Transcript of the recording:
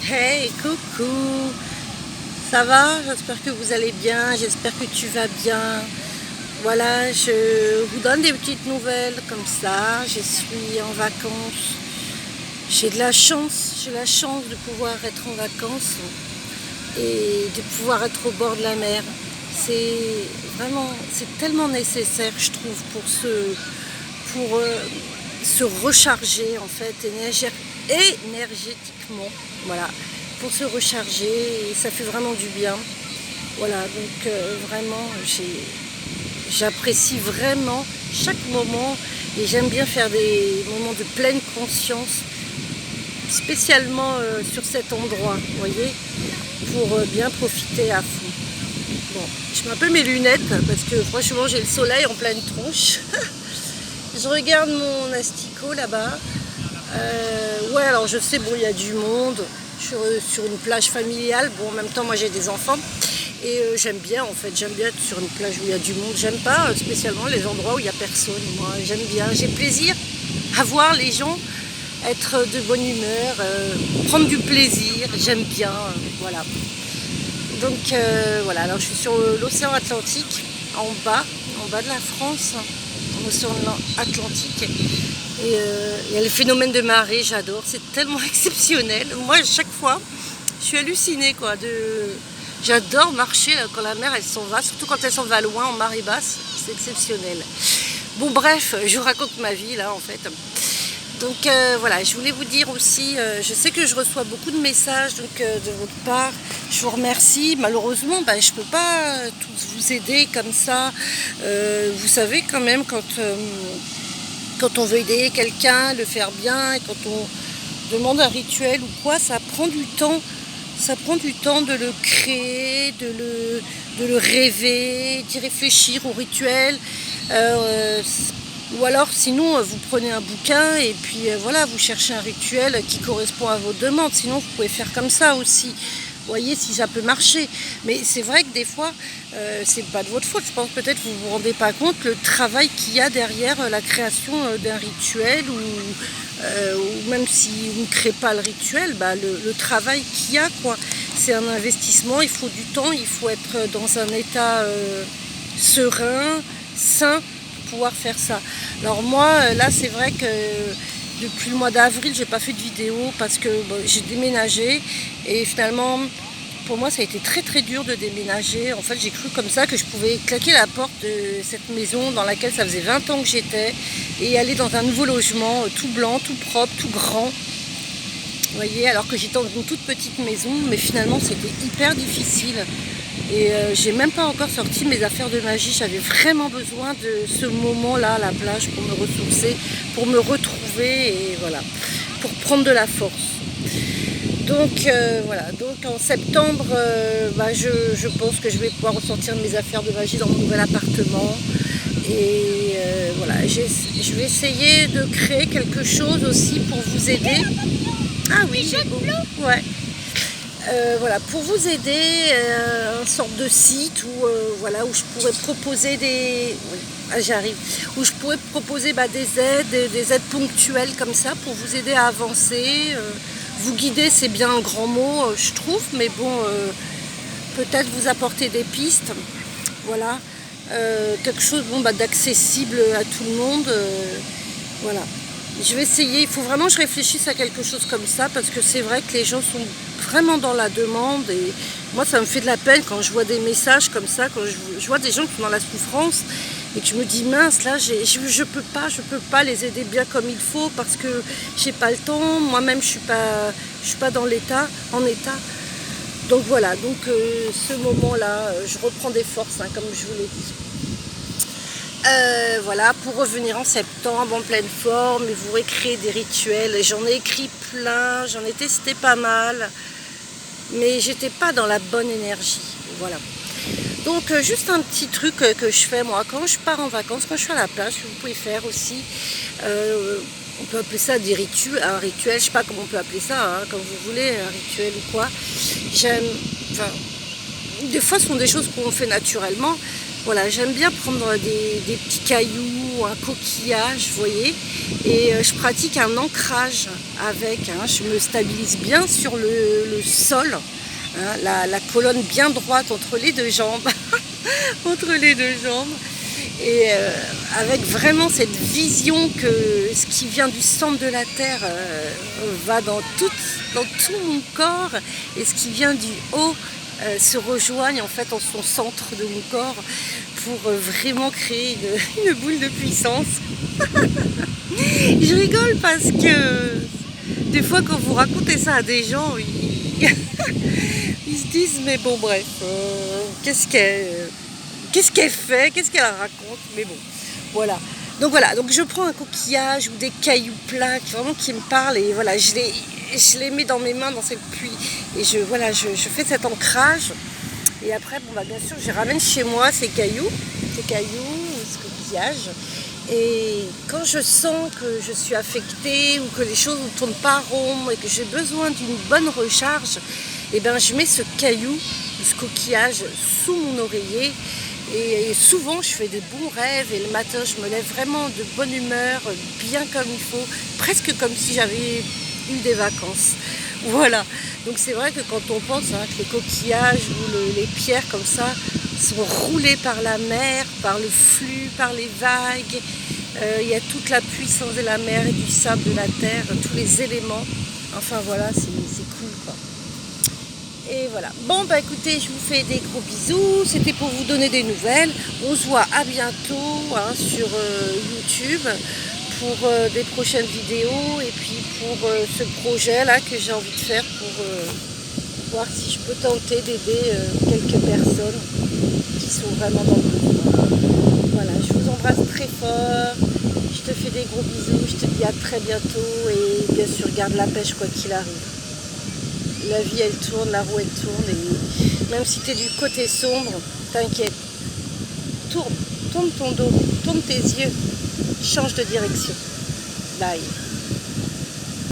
Hey, coucou! Ça va? J'espère que vous allez bien, j'espère que tu vas bien. Voilà, je vous donne des petites nouvelles comme ça. Je suis en vacances. J'ai la chance de pouvoir être en vacances et de pouvoir être au bord de la mer. C'est c'est tellement nécessaire, je trouve, pour se recharger en fait énergétiquement. Voilà, pour se recharger et ça fait vraiment du bien. Voilà, donc vraiment, j'apprécie vraiment chaque moment et j'aime bien faire des moments de pleine conscience, spécialement sur cet endroit, vous voyez, pour bien profiter à fond. Bon, je mets un peu mes lunettes parce que franchement j'ai le soleil en pleine tronche. Je regarde mon asticot là-bas. Ouais, alors je sais, bon, il y a du monde. Je suis sur une plage familiale. Bon, en même temps, moi j'ai des enfants. Et j'aime bien, en fait, j'aime bien être sur une plage où il y a du monde. J'aime pas spécialement les endroits où il n'y a personne. Moi, j'aime bien, j'ai plaisir à voir les gens être de bonne humeur, prendre du plaisir. J'aime bien, voilà. Donc voilà, alors je suis sur l'océan Atlantique, en bas de la France, en océan Atlantique. Et il y a le phénomène de marée, j'adore, c'est tellement exceptionnel. Moi, chaque fois, je suis hallucinée, quoi. J'adore marcher là, quand la mer, elle s'en va, surtout quand elle s'en va loin, en marée basse, c'est exceptionnel. Bon, bref, je vous raconte ma vie, là, en fait. Donc voilà, je voulais vous dire aussi, je sais que je reçois beaucoup de messages donc, de votre part. Je vous remercie. Malheureusement, je ne peux pas tous vous aider comme ça. Vous savez quand même, quand on veut aider quelqu'un, le faire bien, et quand on demande un rituel ou quoi, ça prend du temps. Ça prend du temps de le créer, de le rêver, d'y réfléchir au rituel. Ou alors sinon vous prenez un bouquin et puis voilà, vous cherchez un rituel qui correspond à vos demandes. Sinon vous pouvez faire comme ça aussi. Vous voyez si ça peut marcher. Mais c'est vrai que des fois, c'est pas de votre faute. Je pense peut-être que vous vous rendez pas compte le travail qu'il y a derrière la création d'un rituel ou même si vous ne créez pas le rituel, le travail qu'il y a, quoi. C'est un investissement, il faut du temps, il faut être dans un état serein, sain, pouvoir faire ça. Alors moi là c'est vrai que depuis le mois d'avril j'ai pas fait de vidéo parce que j'ai déménagé et finalement pour moi ça a été très très dur de déménager. En fait j'ai cru comme ça que je pouvais claquer la porte de cette maison dans laquelle ça faisait 20 ans que j'étais et aller dans un nouveau logement tout blanc, tout propre, tout grand. Vous voyez, alors que j'étais dans une toute petite maison, mais finalement c'était hyper difficile. Et j'ai même pas encore sorti mes affaires de magie. J'avais vraiment besoin de ce moment-là à la plage pour me ressourcer, pour me retrouver et voilà, pour prendre de la force. Donc voilà, donc en septembre, je pense que je vais pouvoir ressortir mes affaires de magie dans mon nouvel appartement. Et voilà, je vais essayer de créer quelque chose aussi pour vous aider. Ah oui, j'ai beau. Ouais. Voilà, pour vous aider, une sorte de site voilà, où je pourrais proposer où je pourrais proposer des aides ponctuelles comme ça pour vous aider à avancer. Vous guider, c'est bien un grand mot, je trouve, mais bon, peut-être vous apporter des pistes. Voilà, quelque chose d'accessible à tout le monde. Voilà. Je vais essayer, il faut vraiment que je réfléchisse à quelque chose comme ça parce que c'est vrai que les gens sont vraiment dans la demande et moi ça me fait de la peine quand je vois des messages comme ça, quand je vois des gens qui sont dans la souffrance et que je me dis mince là je peux pas les aider bien comme il faut parce que j'ai pas le temps, moi-même je suis pas en état. Donc voilà, donc ce moment-là, je reprends des forces comme je vous l'ai dit. Voilà, pour revenir en septembre en pleine forme et vous recréer des rituels. J'en ai écrit plein, j'en ai testé pas mal, mais j'étais pas dans la bonne énergie. Voilà. Donc juste un petit truc que je fais moi quand je pars en vacances, quand je suis à la plage, que vous pouvez faire aussi. On peut appeler ça un rituel, je sais pas comment on peut appeler ça, comme vous voulez, un rituel ou quoi. Des fois ce sont des choses qu'on fait naturellement. Voilà, j'aime bien prendre des petits cailloux, un coquillage, vous voyez, et je pratique un ancrage avec, hein, je me stabilise bien sur le sol, hein, la colonne bien droite entre les deux jambes, entre les deux jambes, et avec vraiment cette vision que ce qui vient du centre de la terre va dans tout mon corps, et ce qui vient du haut se rejoignent en fait en son centre de mon corps pour vraiment créer une boule de puissance. Je rigole parce que des fois quand vous racontez ça à des gens, ils se disent mais bon bref, qu'est-ce qu'elle fait, qu'est-ce qu'elle raconte, mais bon, voilà. Donc voilà, donc je prends un coquillage ou des cailloux plats qui me parlent, et voilà, je les mets dans mes mains dans cette pluie, et je fais cet ancrage, et après bon, bah, bien sûr je ramène chez moi ces cailloux, ce coquillage, et quand je sens que je suis affectée ou que les choses ne tournent pas rond et que j'ai besoin d'une bonne recharge, et ben je mets ce caillou, ce coquillage sous mon oreiller. Et souvent je fais de bons rêves, et le matin je me lève vraiment de bonne humeur, bien comme il faut, presque comme si j'avais eu des vacances. Voilà, donc c'est vrai que quand on pense que les coquillages ou les pierres comme ça sont roulées par la mer, par le flux, par les vagues, il y a toute la puissance de la mer et du sable, de la terre, tous les éléments, enfin voilà, c'est cool quoi. Et voilà. Bon bah écoutez, je vous fais des gros bisous. C'était pour vous donner des nouvelles. On se voit à bientôt hein, sur YouTube pour des prochaines vidéos, et puis pour ce projet là que j'ai envie de faire pour voir si je peux tenter d'aider quelques personnes qui sont vraiment dans le besoin. Voilà, je vous embrasse très fort. Je te fais des gros bisous. Je te dis à très bientôt, et bien sûr garde la pêche quoi qu'il arrive. La vie elle tourne, la roue elle tourne, et même si tu es du côté sombre, t'inquiète, tourne ton dos, tourne tes yeux, change de direction. Bye.